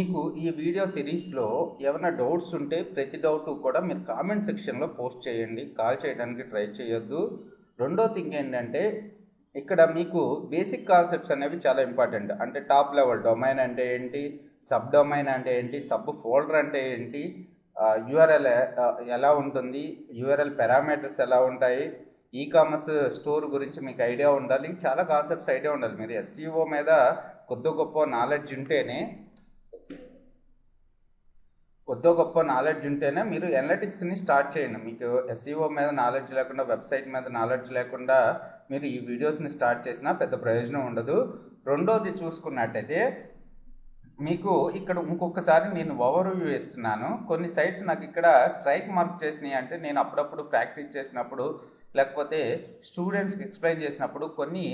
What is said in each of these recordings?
మీకు ఈ వీడియో సిరీస్లో ఏమైనా డౌట్స్ ఉంటే ప్రతి డౌట్ కూడా మీరు కామెంట్ సెక్షన్లో పోస్ట్ చేయండి. కాల్ చేయడానికి ట్రై చేయొద్దు. రెండో థింగ్ ఏంటంటే ఇక్కడ మీకు బేసిక్ కాన్సెప్ట్స్ అనేవి చాలా ఇంపార్టెంట్. అంటే టాప్ లెవెల్ డొమైన్ అంటే ఏంటి, సబ్ డొమైన్ అంటే ఏంటి, సబ్ ఫోల్డర్ అంటే ఏంటి, యూఆర్ఎల్ ఎలా ఉంటుంది, యూఆర్ఎల్ పారామీటర్స్ ఎలా ఉంటాయి, ఈ కామర్స్ స్టోర్ గురించి మీకు ఐడియా ఉండాలి. చాలా కాన్సెప్ట్స్ ఐడియా ఉండాలి. మీరు ఎస్ఈఓ మీద కొద్ది గొప్ప నాలెడ్జ్ ఉంటేనే మీరు అనలిటిక్స్ని స్టార్ట్ చేయండి. మీకు ఎస్ఈఓ మీద నాలెడ్జ్ లేకుండా, వెబ్సైట్ మీద నాలెడ్జ్ లేకుండా మీరు ఈ వీడియోస్ని స్టార్ట్ చేసినా పెద్ద ప్రయోజనం ఉండదు. రెండోది చూసుకున్నట్టయితే మీకు ఇక్కడ ఇంకొకసారి నేను ఓవర్వ్యూ ఇస్తున్నాను. కొన్ని సైట్స్ నాకు ఇక్కడ స్ట్రైక్ మార్క్ చేసినాయి. అంటే నేను అప్పుడప్పుడు ప్రాక్టీస్ చేసినప్పుడు లేకపోతే స్టూడెంట్స్కి ఎక్స్ప్లెయిన్ చేసినప్పుడు కొన్ని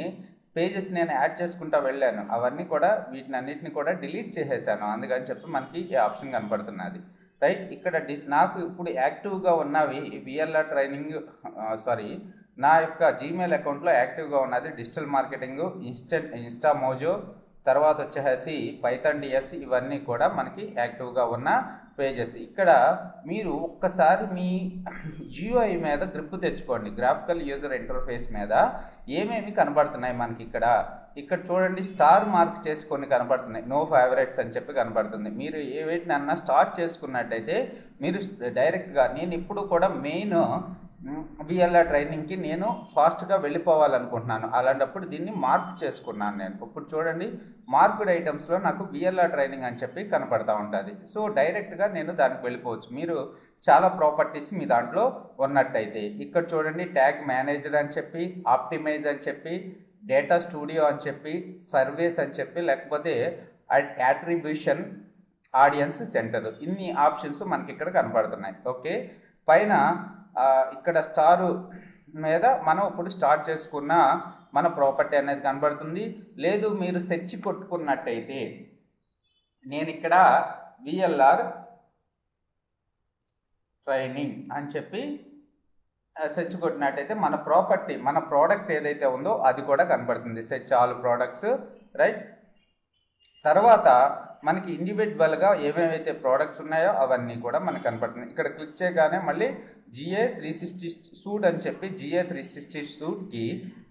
పేజెస్ నేను యాడ్ చేసుకుంటూ వెళ్ళాను. అవన్నీ కూడా వీటినన్నిటిని కూడా డిలీట్ చేసేసాను. అందుకని చెప్పి మనకి ఈ ఆప్షన్ కనపడుతున్నది. రైట్, ఇక్కడ నాకు ఇప్పుడు యాక్టివ్గా ఉన్నవి విఎల్ఆర్ ట్రైనింగ్, నా యొక్క జీమెయిల్ అకౌంట్లో యాక్టివ్గా ఉన్నది డిజిటల్ మార్కెటింగ్, ఇన్స్టా మోజో, తర్వాత వచ్చేసి పైథాన్ డిఎస్, ఇవన్నీ కూడా మనకి యాక్టివ్గా ఉన్న పేజెస్. ఇక్కడ మీరు ఒక్కసారి మీ జియూఐ మీద గ్రిప్ తెచ్చుకోండి. గ్రాఫికల్ యూజర్ ఇంటర్ఫేస్ మీద ఏమేమి కనబడుతున్నాయి మనకి ఇక్కడ చూడండి. స్టార్ మార్క్ చేసుకొని కనబడుతున్నాయి. నో ఫేవరెట్స్ అని చెప్పి కనబడుతుంది. మీరు ఏ వీటినన్నా స్టార్ట్ చేసుకున్నట్టయితే మీరు డైరెక్ట్గా, నేను ఇప్పుడు కూడా మెయిన్ విఎల్ఆర్ ట్రైనింగ్కి నేను ఫాస్ట్గా వెళ్ళిపోవాలనుకుంటున్నాను. అలాంటప్పుడు దీన్ని మార్క్ చేసుకున్నాను నేను. ఇప్పుడు చూడండి, మార్క్డ్ ఐటమ్స్లో నాకు విఎల్ఆర్ ట్రైనింగ్ అని చెప్పి కనపడతా ఉంటుంది. సో డైరెక్ట్గా నేను దానికి వెళ్ళిపోవచ్చు. మీరు చాలా ప్రాపర్టీస్ మీ దాంట్లో ఉన్నట్టయితే ఇక్కడ చూడండి, ట్యాగ్ మేనేజర్ అని చెప్పి, ఆప్టిమైజ్ అని చెప్పి, డేటా స్టూడియో అని చెప్పి, సర్వేస్ అని చెప్పి, లేకపోతే అట్రిబ్యూషన్, ఆడియన్స్ సెంటర్, ఇన్ని ఆప్షన్స్ మనకి ఇక్కడ కనపడుతున్నాయి. ఓకే, పైన ఇక్కడ స్టారు మీద మనం ఇప్పుడు స్టార్ట్ చేసుకున్న మన ప్రాపర్టీ అనేది కనబడుతుంది. లేదు మీరు సెర్చ్ కొట్టుకున్నట్టయితే, నేను ఇక్కడ విఎల్ఆర్ ట్రైనింగ్ అని చెప్పి సెర్చ్ కొట్టినట్టయితే మన ప్రాపర్టీ, మన ప్రోడక్ట్ ఏదైతే ఉందో అది కూడా కనబడుతుంది. Search all products. రైట్, తర్వాత మనకి ఇండివిజువల్గా ఏమేమైతే ప్రోడక్ట్స్ ఉన్నాయో అవన్నీ కూడా మనకు కనపడుతుంది. ఇక్కడ క్లిక్ చేయగానే మళ్ళీ GA360 సూట్ అని చెప్పి GA360 సూట్కి,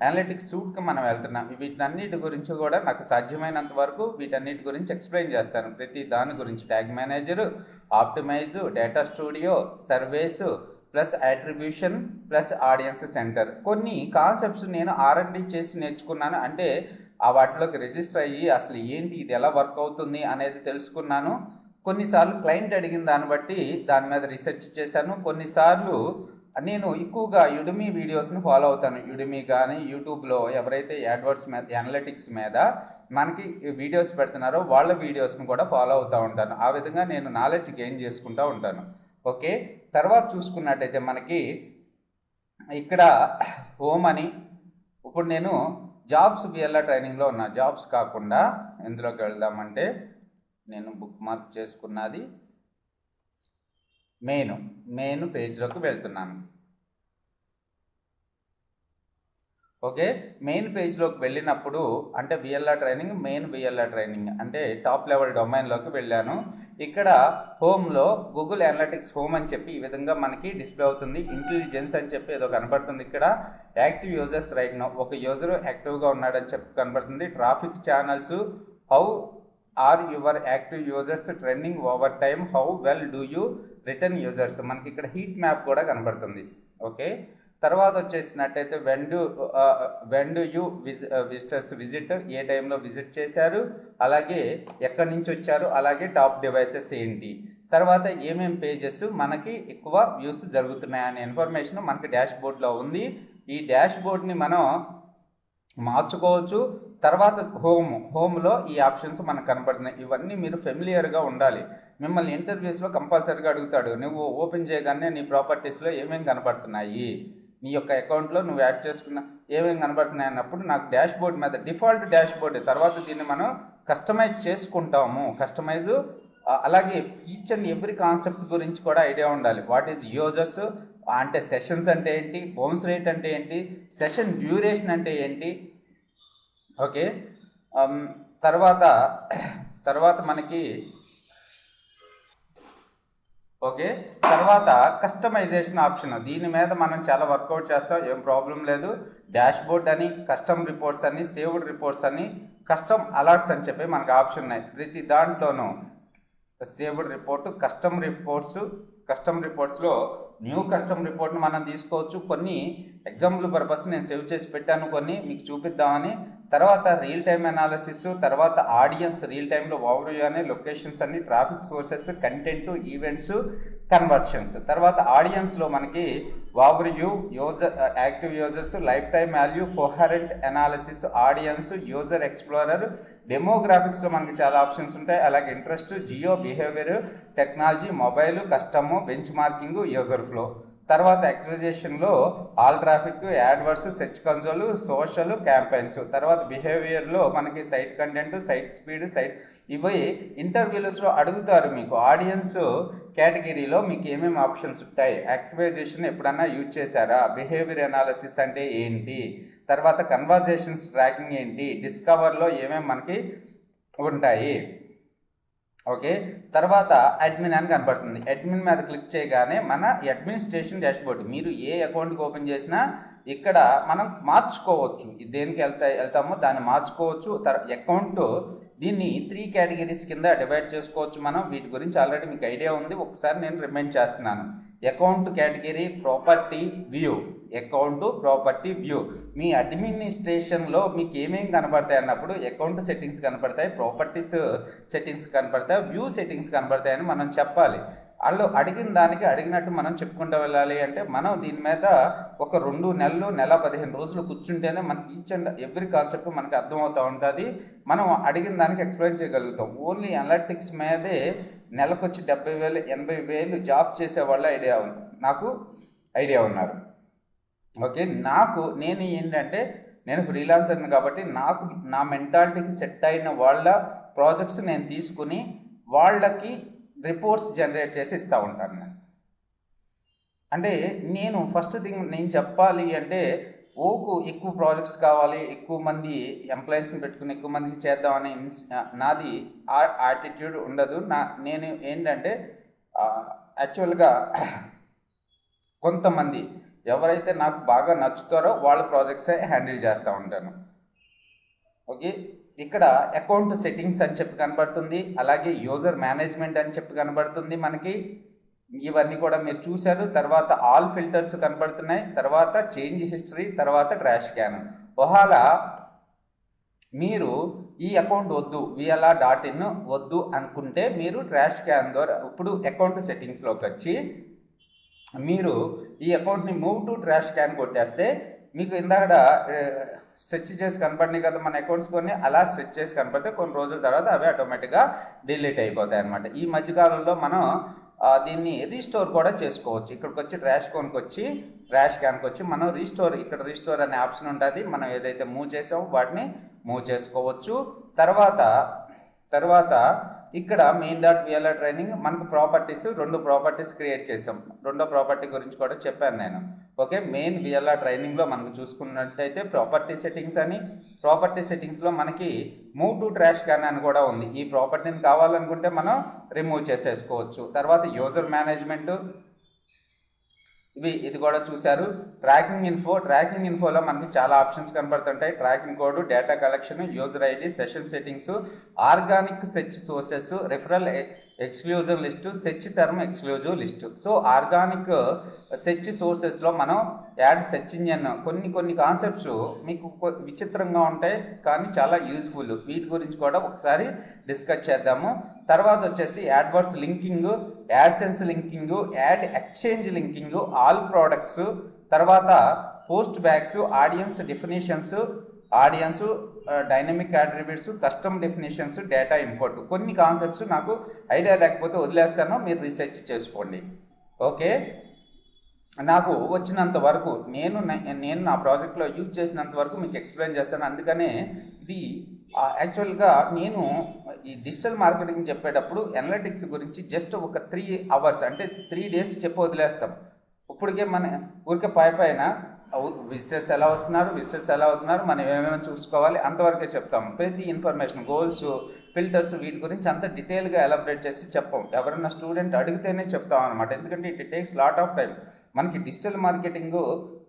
అనలిటిక్స్ సూట్కి మనం వెళ్తున్నాం. వీటన్నిటి గురించి కూడా నాకు సాధ్యమైనంత వరకు వీటన్నిటి గురించి ఎక్స్ప్లెయిన్ చేస్తాను. ప్రతి దాని గురించి tag manager, optimise, data studio, surveys plus attribution plus audience centre. కొన్ని కాన్సెప్ట్స్ నేను R&D చేసి నేర్చుకున్నాను. అంటే వాటిలోకి రిజిస్టర్ అయ్యి అసలు ఏంటి, ఇది ఎలా వర్క్ అవుతుంది అనేది తెలుసుకున్నాను. కొన్నిసార్లు క్లయింట్ అడిగిన దాన్ని బట్టి దాని మీద రీసెర్చ్ చేశాను. కొన్నిసార్లు నేను ఎక్కువగా యుడమీ వీడియోస్ని ఫాలో అవుతాను. యుడమీ కానీ యూట్యూబ్లో ఎవరైతే యాడ్వర్డ్స్ మీద, అనలిటిక్స్ మీద మనకి వీడియోస్ పెడుతున్నారో వాళ్ళ వీడియోస్ని కూడా ఫాలో అవుతూ ఉంటాను. ఆ విధంగా నేను నాలెడ్జ్ గెయిన్ చేసుకుంటూ ఉంటాను. ఓకే, తర్వాత చూసుకున్నట్టయితే మనకి ఇక్కడ హోమ్ అని, ఇప్పుడు నేను జాబ్స్ విఎల్ఆర్ ట్రైనింగ్లో ఉన్న జాబ్స్ కాకుండా ఎందులోకి వెళ్దామంటే, నేను బుక్ మార్క్ చేసుకున్నది మెయిన్ పేజ్లోకి వెళ్తున్నాను. ఓకే, మెయిన్ పేజ్లోకి వెళ్ళినప్పుడు అంటే VLR training, main VLR training అంటే టాప్ లెవెల్ డొమైన్లోకి వెళ్ళాను. ఇక్కడ హోమ్లో గూగుల్ అనలిటిక్స్ హోమ్ అని చెప్పి ఈ విధంగా మనకి డిస్ప్లే అవుతుంది. ఇంటెలిజెన్స్ అని చెప్పి ఏదో కనబడుతుంది. ఇక్కడ యాక్టివ్ యూజర్స్ రైట్ నౌ, ఒక యూజర్ యాక్టివ్గా ఉన్నాడని చెప్పి కనబడుతుంది. Traffic channels, how are your active users trending over time, how well do you return users, మనకి ఇక్కడ హీట్ మ్యాప్ కూడా కనబడుతుంది. ఓకే, తర్వాత వచ్చేసినట్టయితే when do you visitors visit, ఏ టైంలో విజిట్ చేశారు, అలాగే ఎక్కడి నుంచి వచ్చారు, అలాగే టాప్ డివైసెస్ ఏంటి, తర్వాత ఏమేం పేజెస్ మనకి ఎక్కువ వ్యూస్ జరుగుతున్నాయనే ఇన్ఫర్మేషన్ మనకి డాష్ బోర్డ్లో ఉంది. ఈ డాష్ బోర్డ్ని మనం మార్చుకోవచ్చు. తర్వాత హోమ్లో ఈ ఆప్షన్స్ మనకు కనపడుతున్నాయి. ఇవన్నీ మీరు ఫెమిలియర్గా ఉండాలి. మిమ్మల్ని ఇంటర్వ్యూస్లో కంపల్సరీగా అడుగుతాడు, నువ్వు ఓపెన్ చేయగానే నీ ప్రాపర్టీస్లో ఏమేమి కనపడుతున్నాయి, నీ యొక్క అకౌంట్లో నువ్వు యాడ్ చేసుకున్న ఏమేమి కనబడుతున్నాయి అన్నప్పుడు నాకు డాష్ బోర్డ్ మీద డిఫాల్ట్ డాష్ బోర్డ్, తర్వాత దీన్ని మనం కస్టమైజ్ చేసుకుంటాము. కస్టమైజ్, అలాగే ఈచ్ అండ్ ఎవ్రీ కాన్సెప్ట్ గురించి కూడా ఐడియా ఉండాలి. వాట్ ఈజ్ యూజర్స్ అంటే, సెషన్స్ అంటే ఏంటి, బౌన్స్ రేట్ అంటే ఏంటి, సెషన్ డ్యూరేషన్ అంటే ఏంటి. ఓకే, తర్వాత మనకి ఓకే, తర్వాత కస్టమైజేషన్ ఆప్షన్, దీని మీద మనం చాలా వర్కౌట్ చేస్తాం, ఏం ప్రాబ్లం లేదు. డాష్ బోర్డ్ అని, కస్టమ్ రిపోర్ట్స్ అని, సేవ్డ్ రిపోర్ట్స్ అని, కస్టమ్ అలర్ట్స్ అని చెప్పి మనకు ఆప్షన్ ఉన్నాయి. ప్రతి దాంట్లోనూ సేవ్డ్ రిపోర్ట్, కస్టమ్ రిపోర్ట్స్లో న్యూ కస్టమ్ రిపోర్ట్ని మనం తీసుకోవచ్చు. కొన్ని ఎగ్జాంపుల్ పర్పస్ నేను సేవ్ చేసి పెట్టాను, కొన్ని మీకు చూపిద్దామని. తర్వాత రియల్ టైమ్ అనాలిసిస్, తర్వాత ఆడియన్స్ రియల్ టైంలో ఓవర్వ్యూ అనే, లొకేషన్స్ అన్ని, traffic sources, content, events, conversions. తర్వాత ఆడియన్స్లో మనకి overview, user, active users, lifetime value, coherent analysis, audience, user explorer, డెమోగ్రాఫిక్స్లో మనకి చాలా ఆప్షన్స్ ఉంటాయి. అలాగే interest, geo, behaviour, technology, mobile, custom, benchmarking, user flow. తర్వాత ఎక్స్ప్రెజేషన్లో all traffic, AdWords, search console, social, campaigns. తర్వాత బిహేవియర్లో మనకి సైట్ కంటెంట్, సైట్ స్పీడ్, ఇవి ఇంటర్వ్యూస్లో అడుగుతారు మీకు. ఆడియన్స్ కేటగిరీలో మీకు ఏమేమి ఆప్షన్స్ ఉంటాయి, యాక్టివైజేషన్ ఎప్పుడన్నా యూజ్ చేశారా, బిహేవియర్ అనాలిసిస్ అంటే ఏంటి, తర్వాత కన్వర్జేషన్స్ ట్రాకింగ్ ఏంటి, డిస్కవర్లో ఏమేమి మనకి ఉంటాయి. ఓకే, తర్వాత అడ్మిన్ అని కనబడుతుంది. అడ్మిన్ మీద క్లిక్ చేయగానే మన అడ్మినిస్ట్రేషన్ డాష్బోర్డ్, మీరు ఏ అకౌంట్కి ఓపెన్ చేసినా ఇక్కడ మనం మార్చుకోవచ్చు, దేనికి వెళ్తామో దాన్ని మార్చుకోవచ్చు. అకౌంట్ దీన్ని 3 కేటగిరీస్ కింద డివైడ్ చేసుకోవచ్చు మనం. వీటి గురించి ఆల్రెడీ మీకు ఐడియా ఉంది, ఒకసారి నేను రిమైండ్ చేస్తున్నాను. Account category, property view, account property view. మీ అడ్మినిస్ట్రేషన్లో మీకు ఏమేమి కనబడతాయి అన్నప్పుడు అకౌంట్ సెట్టింగ్స్ కనబడతాయి, ప్రాపర్టీస్ సెట్టింగ్స్ కనబడతాయి, వ్యూ సెట్టింగ్స్ కనబడతాయని మనం చెప్పాలి. వాళ్ళు అడిగిన దానికి అడిగినట్టు మనం చెప్పుకుంటూ వెళ్ళాలి. అంటే మనం దీని మీద ఒక 2 నెలలు, నెల 15 రోజులు కూర్చుంటేనే మనకి ఈచ్ అండ్ ఎవ్రీ కాన్సెప్ట్ మనకి అర్థమవుతూ ఉంటుంది. మనం అడిగిన దానికి ఎక్స్ప్లెయిన్ చేయగలుగుతాం. ఓన్లీ అనలిటిక్స్ మీదే నెలకు వచ్చి 70,000, 80,000 జాబ్ చేసే వాళ్ళ నాకు ఐడియా ఉన్నారు. ఓకే, నేను ఏంటంటే నేను ఫ్రీలాన్సర్ని కాబట్టి నా మెంటాలిటీకి సెట్ అయిన వాళ్ళ ప్రాజెక్ట్స్ నేను తీసుకుని వాళ్ళకి రిపోర్ట్స్ జనరేట్ చేసి ఇస్తూ ఉంటాను నేను. అంటే నేను ఫస్ట్ థింగ్ నేను చెప్పాలి అంటే ఎక్కువ ప్రాజెక్ట్స్ కావాలి, ఎక్కువ మంది ఎంప్లాయీస్ని పెట్టుకుని ఎక్కువ మందికి చేద్దామని నాది యాటిట్యూడ్ ఉండదు. నేను ఏంటంటే యాక్చువల్గా కొంతమంది ఎవరైతే నాకు బాగా నచ్చుతారో వాళ్ళ ప్రాజెక్ట్సే హ్యాండిల్ చేస్తూ ఉంటాను. ఓకే, ఇక్కడ అకౌంట్ సెట్టింగ్స్ అని చెప్పి కనబడుతుంది, అలాగే యూజర్ మేనేజ్మెంట్ అని చెప్పి కనబడుతుంది మనకి. ఇవన్నీ కూడా మీరు చూశారు. తర్వాత ఆల్ ఫిల్టర్స్ కనబడుతున్నాయి, తర్వాత చేంజ్ హిస్టరీ, తర్వాత ట్రాష్ క్యాన్. ఒకవేళ మీరు ఈ అకౌంట్ వద్దు, VLR.in వద్దు అనుకుంటే మీరు ట్రాష్ క్యాన్ ద్వారా ఇప్పుడు అకౌంట్ సెట్టింగ్స్లోకి వచ్చి మీరు ఈ అకౌంట్ని మూవ్ టు ట్రాష్ క్యాన్ కొట్టేస్తే మీకు ఇందాక సెర్చ్ చేసి కనపడినాయి కదా మన అకౌంట్స్, కొన్ని అలా సెర్చ్ చేసి కనపడితే కొన్ని రోజుల తర్వాత అవి ఆటోమేటిక్గా డిలీట్ అయిపోతాయి అనమాట. ఈ మధ్యకాలంలో మనం దీన్ని రీస్టోర్ కూడా చేసుకోవచ్చు. ఇక్కడికి వచ్చి ట్రాష్ క్యాన్కి వచ్చి మనం ఇక్కడ రీస్టోర్ అనే ఆప్షన్ ఉంటుంది. మనం ఏదైతే మూవ్ చేసామో వాటిని మూవ్ చేసుకోవచ్చు. తర్వాత ఇక్కడ main.VLR ట్రైనింగ్ మనకు ప్రాపర్టీస్ 2 ప్రాపర్టీస్ క్రియేట్ చేసాం. రెండో ప్రాపర్టీ గురించి కూడా చెప్పాను నేను. ఓకే, మెయిన్ VLR ట్రైనింగ్లో మనకు చూసుకున్నట్టయితే ప్రాపర్టీ సెట్టింగ్స్లో మనకి మూవ్ టు ట్రాష్ క్యాన్ అని కూడా ఉంది. ఈ ప్రాపర్టీని కావాలనుకుంటే మనం రిమూవ్ చేసేసుకోవచ్చు. తర్వాత యూజర్ మేనేజ్మెంట్, ఇది కూడా చూశారు. ట్రాకింగ్ ఇన్ఫోలో మనకి చాలా ఆప్షన్స్ కనబడుతుంటాయి. Tracking code, data collection, user ID, session settings, organic search sources, referral exclusive list, search term exclusive list. So organic search సోర్సెస్లో మనం యాడ్ సెర్చ్ ఇంజన్, కొన్ని కాన్సెప్ట్స్ మీకు విచిత్రంగా ఉంటాయి కానీ చాలా యూజ్ఫుల్. వీటి గురించి కూడా ఒకసారి డిస్కస్ చేద్దాము. తర్వాత వచ్చేసి AdWords linking, AdSense linking, ad exchange linking, all products, తర్వాత postbacks, audience dynamic attributes, custom definitions, data import. కొన్ని కాన్సెప్ట్స్ నాకు ఐడియా లేకపోతే వదిలేస్తాను, మీరు రీసెర్చ్ చేసుకోండి. ఓకే, నాకు వచ్చినంత వరకు నేను నా ప్రాజెక్ట్లో యూజ్ చేసినంత వరకు మీకు ఎక్స్ప్లెయిన్ చేస్తాను. అందుకనే ఇది యాక్చువల్గా నేను ఈ డిజిటల్ మార్కెటింగ్ చెప్పేటప్పుడు అనలిటిక్స్ గురించి జస్ట్ ఒక 3 hours అంటే 3 days చెప్పి వదిలేస్తాం. ఇప్పటికే మన ఊరికే పైన విజిటర్స్ ఎలా అవుతున్నారు, మనం ఏమేమి చూసుకోవాలి అంతవరకే చెప్తాము. ప్రతి ఇన్ఫర్మేషన్, గోల్స్, ఫిల్టర్స్ వీటి గురించి అంత డీటెయిల్గా ఎలాబరేట్ చేసి చెప్పం. ఎవరైనా స్టూడెంట్ అడిగితేనే చెప్తాం అనమాట. ఎందుకంటే it takes lot of time. మనకి డిజిటల్ మార్కెటింగ్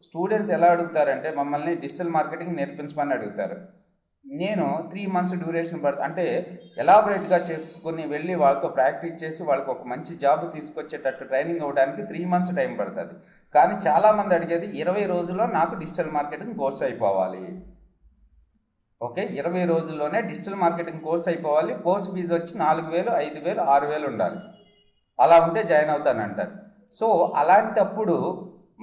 స్టూడెంట్స్ ఎలా అడుగుతారంటే మమ్మల్ని డిజిటల్ మార్కెటింగ్ నేర్పించమని అడుగుతారు. నేను 3 months డ్యూరేషన్ అంటే ఎలాబరేట్గా చెప్పుకొని వెళ్ళి వాళ్ళతో ప్రాక్టీస్ చేసి వాళ్ళకి ఒక మంచి జాబ్ తీసుకొచ్చేటట్టు ట్రైనింగ్ అవ్వడానికి 3 months టైం పడుతుంది. కానీ చాలామంది అడిగేది 20 రోజుల్లో నాకు డిజిటల్ మార్కెటింగ్ కోర్స్ అయిపోవాలి. ఓకే, 20 రోజుల్లోనే డిజిటల్ మార్కెటింగ్ కోర్స్ అయిపోవాలి. కోర్స్ ఫీజు వచ్చి 4,000, 5,000, 6,000 ఉండాలి. అలా ఉంటే జాయిన్ అవుతానంటారు. సో అలాంటప్పుడు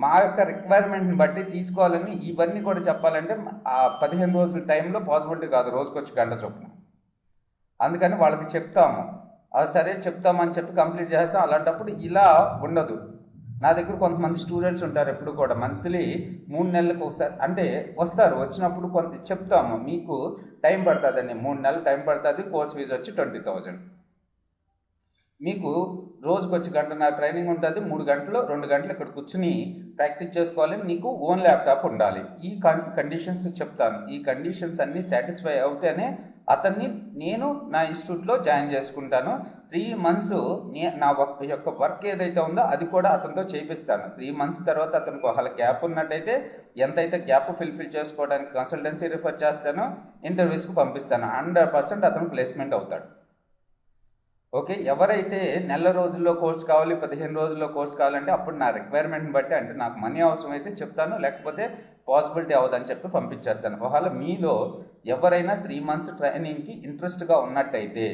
మా యొక్క రిక్వైర్మెంట్ని బట్టి తీసుకోవాలని ఇవన్నీ కూడా చెప్పాలంటే ఆ 15 రోజుల టైంలో పాసిబిలిటీ కాదు, రోజుకొచ్చి గంట చొప్పున. అందుకని వాళ్ళకి చెప్తాము, సరే చెప్తామని చెప్పి కంప్లీట్ చేస్తాం. అలాంటప్పుడు ఇలా ఉండదు. నా దగ్గర కొంతమంది స్టూడెంట్స్ ఉంటారు, ఎప్పుడు కూడా మంత్లీ 3 నెలలకు ఒకసారి అంటే వస్తారు. వచ్చినప్పుడు కొంత చెప్తాము, మీకు టైం పడుతుందండి, 3 నెలలు టైం పడుతుంది, కోర్స్ ఫీజు వచ్చి 20,000. మీకు రోజుకి వచ్చి గంటన్నర ట్రైనింగ్ ఉంటుంది, 3 గంటలు 2 గంటలు ఇక్కడ కూర్చుని ప్రాక్టీస్ చేసుకోవాలి. నీకు ఓన్ ల్యాప్టాప్ ఉండాలి. ఈ కండిషన్స్ చెప్తాను. ఈ కండిషన్స్ అన్నీ సాటిస్ఫై అవుతేనే అతన్ని నేను నా ఇన్స్టిట్యూట్లో జాయిన్ చేసుకుంటాను. 3 months నా యొక్క వర్క్ ఏదైతే ఉందో అది కూడా అతనితో చేపిస్తాను. 3 months తర్వాత అతనికి ఒకవేళ గ్యాప్ ఉన్నట్టయితే ఎంతైతే గ్యాప్ ఫిల్ఫిల్ చేసుకోవడానికి కన్సల్టెన్సీ రిఫర్ చేస్తానో, ఇంటర్వ్యూస్కి పంపిస్తాను. 100% అతను ప్లేస్మెంట్ అవుతాడు. ఓకే, ఎవరైతే నెల రోజుల్లో కోర్స్ కావాలి, 15 రోజుల్లో కోర్స్ కావాలంటే అప్పుడు నా రిక్వైర్మెంట్ని బట్టి, అంటే నాకు మనీ అవసరం అయితే చెప్తాను, లేకపోతే పాసిబిలిటీ అవ్వదని చెప్పి పంపించేస్తాను. ఒకవేళ మీలో ఎవరైనా 3 months ట్రైనింగ్కి ఇంట్రెస్ట్గా ఉన్నట్టయితే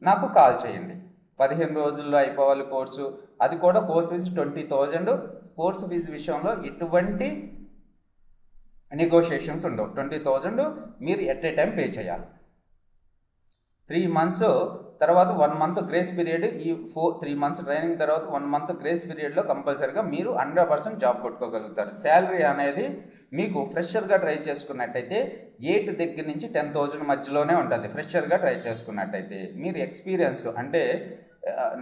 నాకు కాల్ చేయండి. 15 రోజుల్లో అయిపోవాలి కోర్సు, అది కూడా కోర్స్ ఫీజు 20,000. కోర్సు ఫీజు విషయంలో ఎటువంటి నెగోషియేషన్స్ ఉండవు. 20,000 మీరు ఎట్ ఏ టైం పే చేయాలి. 3 months తర్వాత 1 month గ్రేస్ పీరియడ్. ఈ 3 months ట్రైనింగ్ తర్వాత 1 month గ్రేస్ పీరియడ్లో కంపల్సరీగా మీరు 100% జాబ్ కొట్టుకోగలుగుతారు. శాలరీ అనేది మీకు ఫ్రెషర్గా ట్రై చేసుకున్నట్టయితే 8 దగ్గర నుంచి 10,000 మధ్యలోనే ఉంటుంది. ఫ్రెషర్గా ట్రై చేసుకున్నట్టయితే మీరు ఎక్స్పీరియన్స్ అంటే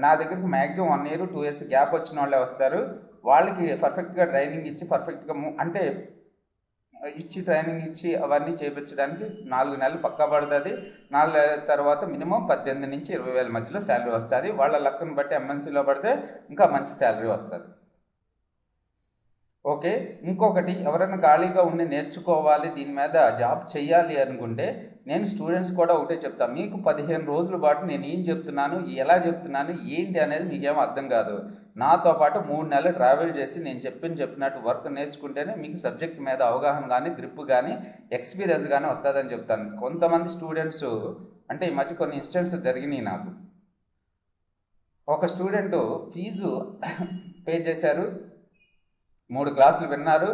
నా దగ్గరికి మ్యాక్సిమం 1 year 2 years గ్యాప్ వచ్చిన వాళ్ళే వస్తారు. వాళ్ళకి పర్ఫెక్ట్గా ట్రైనింగ్ ఇచ్చి పర్ఫెక్ట్గా అంటే ట్రైనింగ్ ఇచ్చి అవన్నీ చేయించడానికి 4 నెలలు పక్కా పడుతుంది. 4 నెలల తర్వాత మినిమం 18 నుంచి 20,000 మధ్యలో శాలరీ వస్తుంది. వాళ్ళ లక్ని బట్టి ఎంఎన్సీలో పడితే ఇంకా మంచి శాలరీ వస్తుంది. ఓకే, ఇంకొకటి ఎవరైనా ఖాళీగా ఉండి నేర్చుకోవాలి, దీని మీద జాబ్ చేయాలి అనుకుంటే నేను స్టూడెంట్స్ కూడా ఒకటే చెప్తాను. మీకు 15 రోజుల పాటు నేను ఏం చెప్తున్నాను, ఎలా చెప్తున్నాను, ఏంటి అనేది మీకేం అర్థం కాదు. నాతో పాటు 3 నెలలు ట్రావెల్ చేసి నేను చెప్పినట్టు వర్క్ నేర్చుకుంటేనే మీకు సబ్జెక్ట్ మీద అవగాహన కానీ, గ్రిప్ కానీ, ఎక్స్పీరియన్స్ కానీ వస్తుందని చెప్తాను. కొంతమంది స్టూడెంట్స్ అంటే ఈ మధ్య కొన్ని ఇన్సిడెంట్స్ జరిగినాయి నాకు. ఒక స్టూడెంట్ ఫీజు పే చేశారు, 3 క్లాసులు విన్నారు.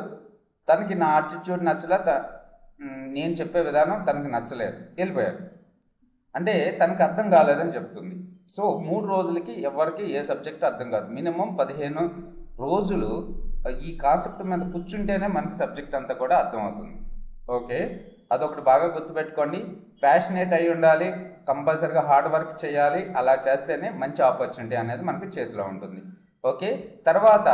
తనకి నా యాటిట్యూడ్ నచ్చలే, నేను చెప్పే విధానం తనకి నచ్చలేదు, వెళ్ళిపోయారు. అంటే తనకు అర్థం కాలేదని చెప్తుంది. సో 3 రోజులకి ఎవరికి ఏ సబ్జెక్ట్ అర్థం కాదు. మినిమం 15 రోజులు ఈ కాన్సెప్ట్ మీద కూర్చుంటేనే మనకి సబ్జెక్ట్ అంతా కూడా అర్థమవుతుంది. ఓకే, అదొకటి బాగా గుర్తుపెట్టుకోండి. ప్యాషనేట్ అయి ఉండాలి, కంపల్సరీగా హార్డ్ వర్క్ చేయాలి. అలా చేస్తేనే మంచి ఆపర్చునిటీ అనేది మనకి చేతిలో ఉంటుంది. ఓకే, తర్వాత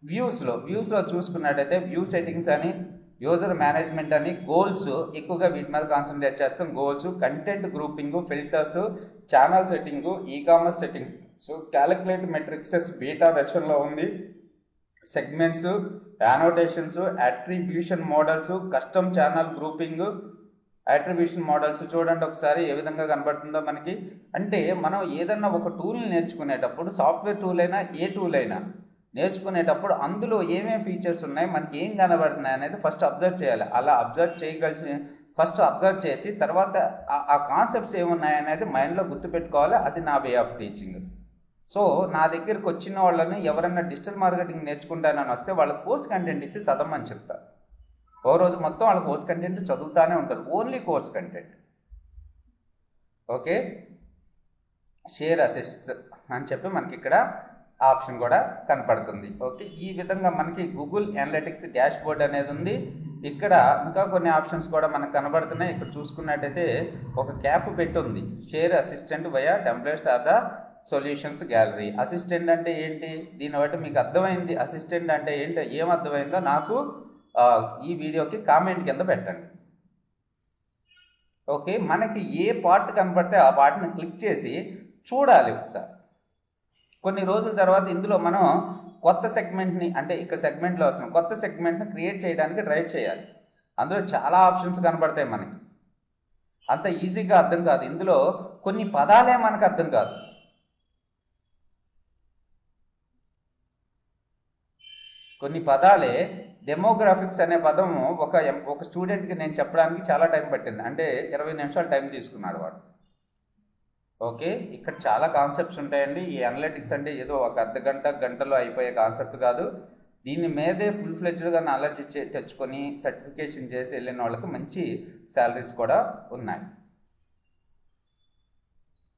వ్యూస్లో చూసుకున్నట్టయితే వ్యూ సెట్టింగ్స్ అని, యూజర్ మేనేజ్మెంట్ అని, గోల్స్ ఎక్కువగా వీటి మీద కాన్సన్ట్రేట్ చేస్తాం. Goals, content grouping, filters, channel setting, ecommerce settings, calculate metrics beta వెర్షన్లో ఉంది, segments, annotations, attribution models, custom channel grouping, attribution models. చూడండి ఒకసారి ఏ విధంగా కనబడుతుందో మనకి. అంటే మనం ఏదన్నా ఒక టూల్ని నేర్చుకునేటప్పుడు, సాఫ్ట్వేర్ టూల్ అయినా ఏ టూల్ అయినా నేర్చుకునేటప్పుడు అందులో ఏమేమి ఫీచర్స్ ఉన్నాయి, మనకి ఏం కనబడుతున్నాయి అనేది ఫస్ట్ అబ్జర్వ్ చేయాలి. అలా ఫస్ట్ అబ్జర్వ్ చేసి తర్వాత ఆ కాన్సెప్ట్స్ ఏమున్నాయి అనేది మైండ్లో గుర్తుపెట్టుకోవాలి. అది నా వే ఆఫ్ టీచింగ్. సో నా దగ్గరికి వచ్చిన వాళ్ళని ఎవరైనా డిజిటల్ మార్కెటింగ్ నేర్చుకుంటానని వస్తే వాళ్ళ కోర్స్ కంటెంట్ ఇచ్చి చదవమని చెప్తారు. ఓ రోజు మొత్తం వాళ్ళ కోర్స్ కంటెంట్ చదువుతానే ఉంటారు, only course content. Okay, share assist అని చెప్పి మనకి ఇక్కడ ఆప్షన్ కూడా కనపడుతుంది. ఓకే, ఈ విధంగా మనకి గూగుల్ అనలిటిక్స్ డాష్ బోర్డ్ అనేది ఉంది. ఇక్కడ ఇంకా కొన్ని ఆప్షన్స్ కూడా మనకు కనబడుతున్నాయి. ఇక్కడ చూసుకున్నట్టయితే ఒక క్యాప్ పెట్టి ఉంది, share assistant via templates are the solutions gallery. Assistant అంటే ఏంటి, దీన్ని బట్టి మీకు అర్థమైంది అసిస్టెంట్ అంటే ఏంటి, ఏం అర్థమైందో నాకు ఈ వీడియోకి కామెంట్ కింద పెట్టండి. ఓకే, మనకి ఏ పార్ట్ కనపడితే ఆ పార్ట్ని క్లిక్ చేసి చూడాలి ఒకసారి. కొన్ని రోజుల తర్వాత ఇందులో మనం కొత్త సెగ్మెంట్ని, అంటే ఇక్కడ సెగ్మెంట్లో వస్తున్నాం, కొత్త సెగ్మెంట్ని క్రియేట్ చేయడానికి ట్రై చేయాలి. అందులో చాలా ఆప్షన్స్ కనపడతాయి మనకి, అంత ఈజీగా అర్థం కాదు. ఇందులో కొన్ని పదాలే మనకు అర్థం కాదు. కొన్ని పదాలే, డెమోగ్రాఫిక్స్ అనే పదము ఒక స్టూడెంట్కి నేను చెప్పడానికి చాలా టైం పట్టింది, అంటే 20 నిమిషాలు టైం తీసుకున్నాడు వాడు. ఓకే, ఇక్కడ చాలా కాన్సెప్ట్స్ ఉంటాయండి. ఈ అనలిటిక్స్ అంటే ఏదో ఒక గంటలో అయిపోయే కాన్సెప్ట్ కాదు. దీని మీదే ఫుల్ ఫ్లెడ్జ్డ్గా నాలెడ్జ్ తెచ్చుకొని సర్టిఫికేషన్ చేసి వెళ్ళిన వాళ్ళకి మంచి శాలరీస్ కూడా ఉన్నాయి.